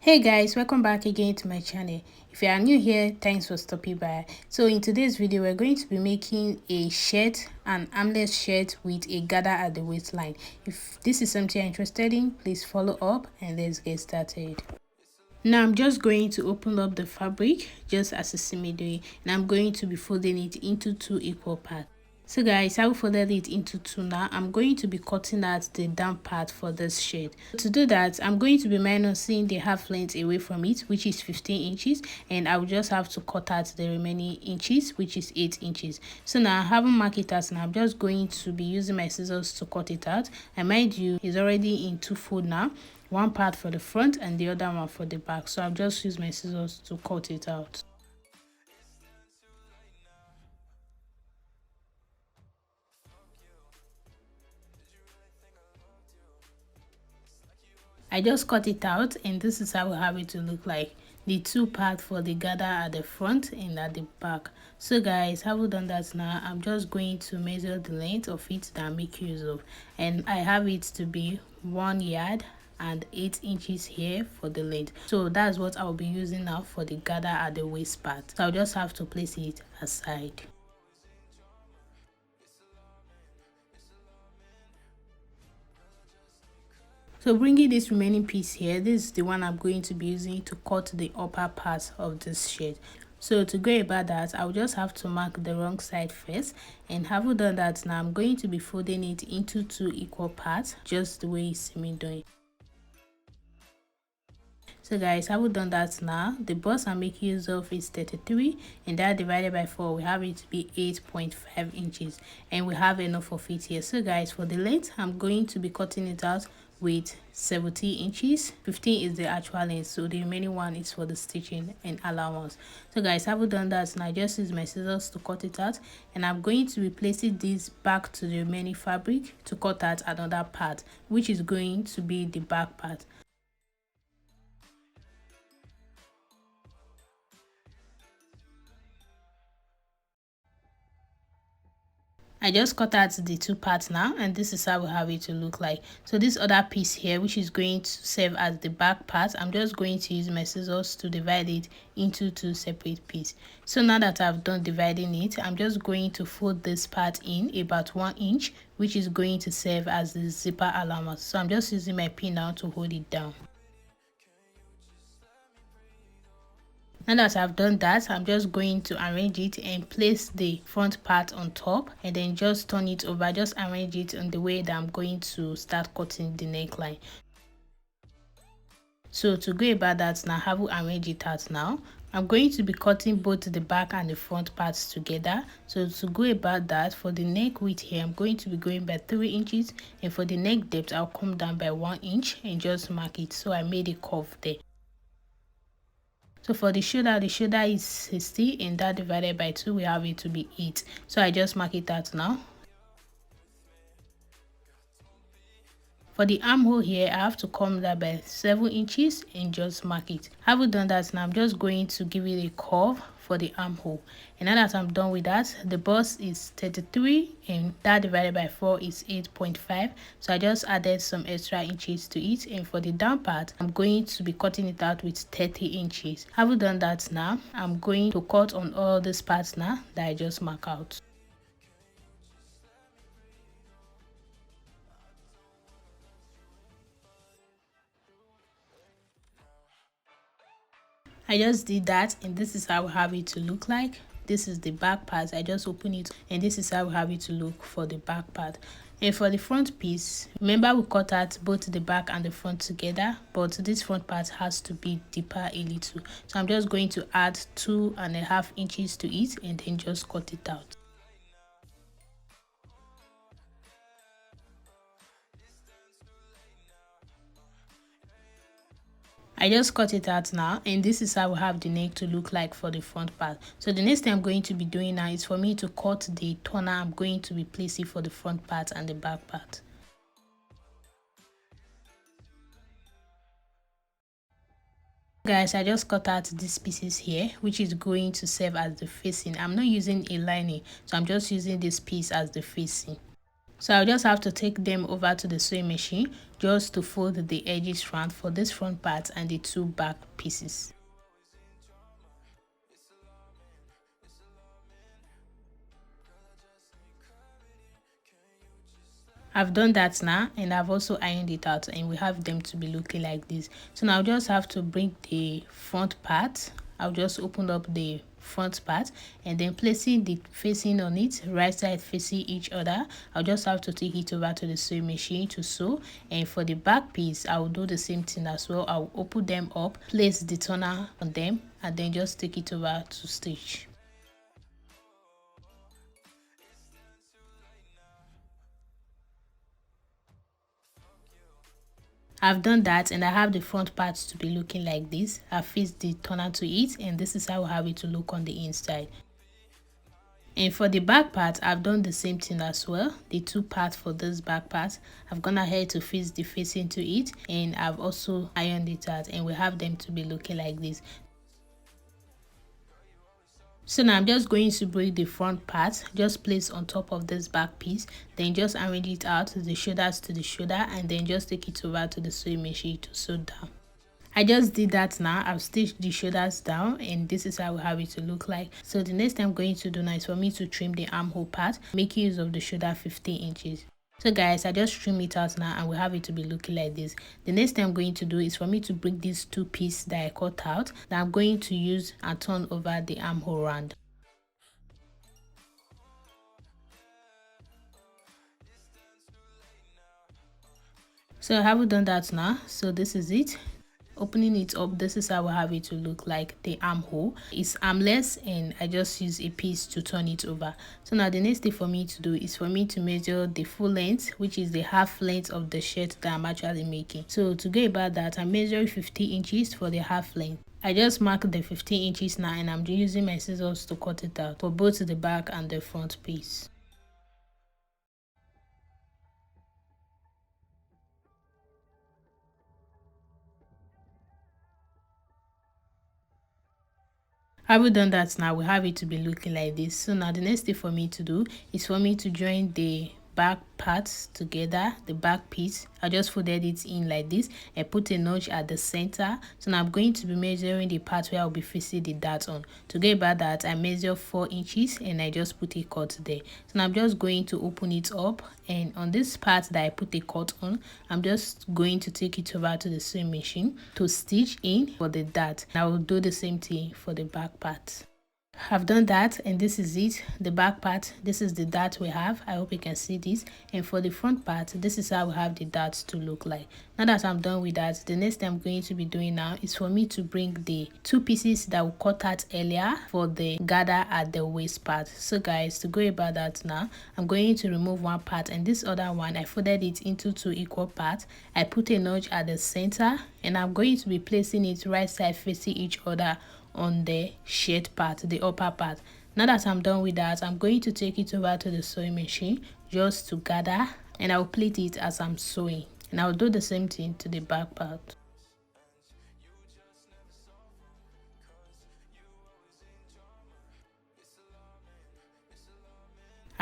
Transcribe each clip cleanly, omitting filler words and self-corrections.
Hey guys, welcome back again to my channel. If you are new here, thanks for stopping by. So in today's video, we're going to be making a shirt, an armless shirt with a gather at the waistline. If this is something you're interested in, please follow up and let's get started. Now I'm just going to open up the fabric just as you see me doing, and I'm going to be folding it into two equal parts. So guys, I will folded it into two. Now I'm going to be cutting out the down part for this shade. To do that, I'm going to be minusing the half length away from it, which is 15 inches, and I will just have to cut out the remaining inches, which is 8 inches. So now I haven't marked it out. Now I'm just going to be using my scissors to cut it out, and mind you, it's already in two fold now, one part for the front and the other one for the back. So I'll just use my scissors to cut it out. I just cut it out, and this is how we have it to look like. The two parts for the gather at the front and at the back. So guys, having done that now, I'm just going to measure the length of it that I make use of, and I have it to be 1 yard and 8 inches here for the length. So that's what I'll be using now for the gather at the waist part. So I'll just have to place it aside. So bringing this remaining piece here, this is the one I'm going to be using to cut the upper part of this shirt. So to go about that, I'll just have to mark the wrong side first, and having done that, now I'm going to be folding it into two equal parts, just the way you see me doing. So guys, having done that now, the bust I'm making use of is 33, and that divided by 4, we have it to be 8.5 inches, and we have enough of it here. So guys, for the length, I'm going to be cutting it out with 70 inches. 15 is the actual length, so the remaining one is for the stitching and allowance. So guys, having done that, now I just use my scissors to cut it out, and I'm going to be placing this back to the remaining fabric to cut out another part, which is going to be the back part. I just cut out the two parts now, and this is how we have it to look like. So this other piece here, which is going to serve as the back part, I'm just going to use my scissors to divide it into two separate pieces. So now that I've done dividing it, I'm just going to fold this part in about 1 inch, which is going to serve as the zipper allowance. So I'm just using my pin now to hold it down. Now that I've done that, I'm just going to arrange it and place the front part on top, and then just turn it over. Just arrange it in the way that I'm going to start cutting the neckline. So to go about that, now have to arrange it out now. I'm going to be cutting both the back and the front parts together. So to go about that, for the neck width here, I'm going to be going by 3 inches, and for the neck depth, I'll come down by 1 inch and just mark it. So I made a curve there. So for the shoulder is 60, and that divided by 2, we have it to be 8. So I just mark it out now. For the armhole here, I have to come down by 7 inches and just mark it. Having done that, now I'm just going to give it a curve for the armhole. And now that I'm done with that, the bust is 33, and that divided by 4 is 8.5. So I just added some extra inches to it, and for the down part, I'm going to be cutting it out with 30 inches. Having done that now, I'm going to cut on all these parts now that I just mark out. I just did that, and this is how I have it to look like. This is the back part. I just open it, and this is how I have it to look for the back part. And for the front piece, remember we cut out both the back and the front together, but this front part has to be deeper a little. So I'm just going to add 2.5 inches to it, and then just cut it out. I just cut it out now, and this is how we have the neck to look like for the front part. So the next thing I'm going to be doing now is for me to cut the toner I'm going to be placing for the front part and the back part. Guys, I just cut out these pieces here, which is going to serve as the facing. I'm not using a lining, so I'm just using this piece as the facing. So I'll just have to take them over to the sewing machine just to fold the edges round for this front part and the two back pieces. I've done that now, and I've also ironed it out, and we have them to be looking like this. So now I'll just have to bring the front part. I'll just open up the front part and then placing the facing on it, right side facing each other. I'll just have to take it over to the sewing machine to sew. And for the back piece, I'll do the same thing as well. I'll open them up, place the toner on them, and then just take it over to stitch. I've done that, and I have the front parts to be looking like this. I've fixed the toner to it, and this is how I have it to look on the inside. And for the back part, I've done the same thing as well. The two parts for this back part, I've gone ahead to fix the facing to it, and I've also ironed it out, and we have them to be looking like this. So now I'm just going to break the front part, just place on top of this back piece, then just arrange it out the shoulders to the shoulder, and then just take it over to the sewing machine to sew down. I just did that now. I've stitched the shoulders down, and this is how we have it to look like. So the next thing I'm going to do now is for me to trim the armhole part, making use of the shoulder 15 inches. So guys, I just trim it out now, and we have it to be looking like this. The next thing I'm going to do is for me to break these two pieces that I cut out that I'm going to use and turn over the armhole round. So I haven't done that now, so this is it. Opening it up, this is how I have it to look like. The armhole is armless, and I just use a piece to turn it over. So now the next thing for me to do is for me to measure the full length, which is the half length of the shirt that I'm actually making. So to go about that, I'm measuring 50 inches for the half length. I just marked the 15 inches now, and I'm using my scissors to cut it out for both the back and the front piece. Having done that now, we have it to be looking like this. So now the next thing for me to do is for me to join the back parts together, the back piece. I just folded it in like this and put a notch at the center. So now I'm going to be measuring the part where I'll be facing the dart on. To get about that, I measure 4 inches and I just put a cut there. So now I'm just going to open it up, and on this part that I put a cut on, I'm just going to take it over to the sewing machine to stitch in for the dart. I will do the same thing for the back part. I've done that, and this is it, the back part. This is the dart we have. I hope you can see this. And for the front part, this is how we have the darts to look like. Now that I'm done with that, the next thing I'm going to be doing now is for me to bring the two pieces that we cut out earlier for the gather at the waist part. So guys, to go about that now, I'm going to remove one part, and this other one I folded it into 2 equal parts. I put a notch at the center, and I'm going to be placing it right side facing each other on the shirt part, the upper part. Now that I'm done with that, I'm going to take it over to the sewing machine just to gather, and I'll plait it as I'm sewing, and I'll do the same thing to the back part.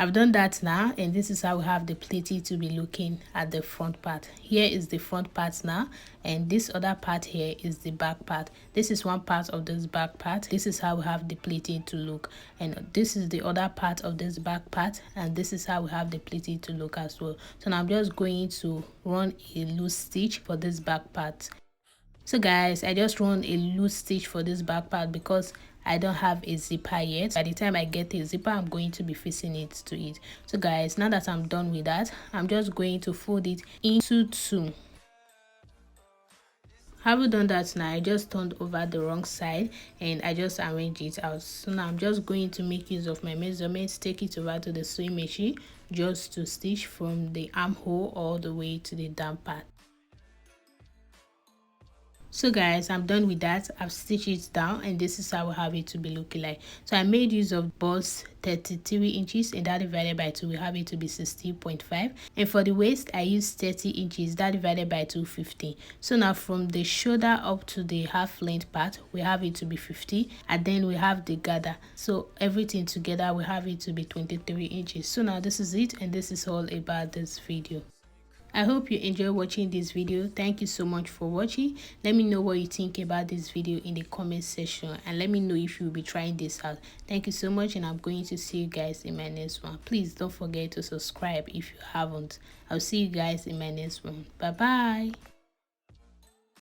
I've done that now, and this is how we have the plaiting to be looking at the front part. Here is the front part now, and this other part here is the back part. This is one part of this back part. This is how we have the plaiting to look, and this is the other part of this back part, and this is how we have the plaiting to look as well. So now I'm just going to run a loose stitch for this back part. So guys, I just run a loose stitch for this back part because I don't have a zipper yet. By the time I get a zipper, I'm going to be fixing it to it. So guys, now that I'm done with that, I'm just going to fold it into 2. Having done that now, I just turned over the wrong side and I just arranged it out. So now I'm just going to make use of my measurements, take it over to the sewing machine just to stitch from the armhole all the way to the down part. So guys, I'm done with that. I've stitched it down and this is how I have it to be looking like. So I made use of bust 33 inches and that divided by 2 we have it to be 60.5, and for the waist I used 30 inches, that divided by 2 50. So now from the shoulder up to the half length part we have it to be 50, and then we have the gather, so everything together we have it to be 23 inches. So now this is it, and this is all about this video. I hope you enjoy watching this video. Thank you so much for watching. Let me know what you think about this video in the comment section, and let me know if you'll be trying this out. Thank you so much, and I'm going to see you guys in my next one. Please don't forget to subscribe if you haven't. I'll see you guys in my next one. Bye bye.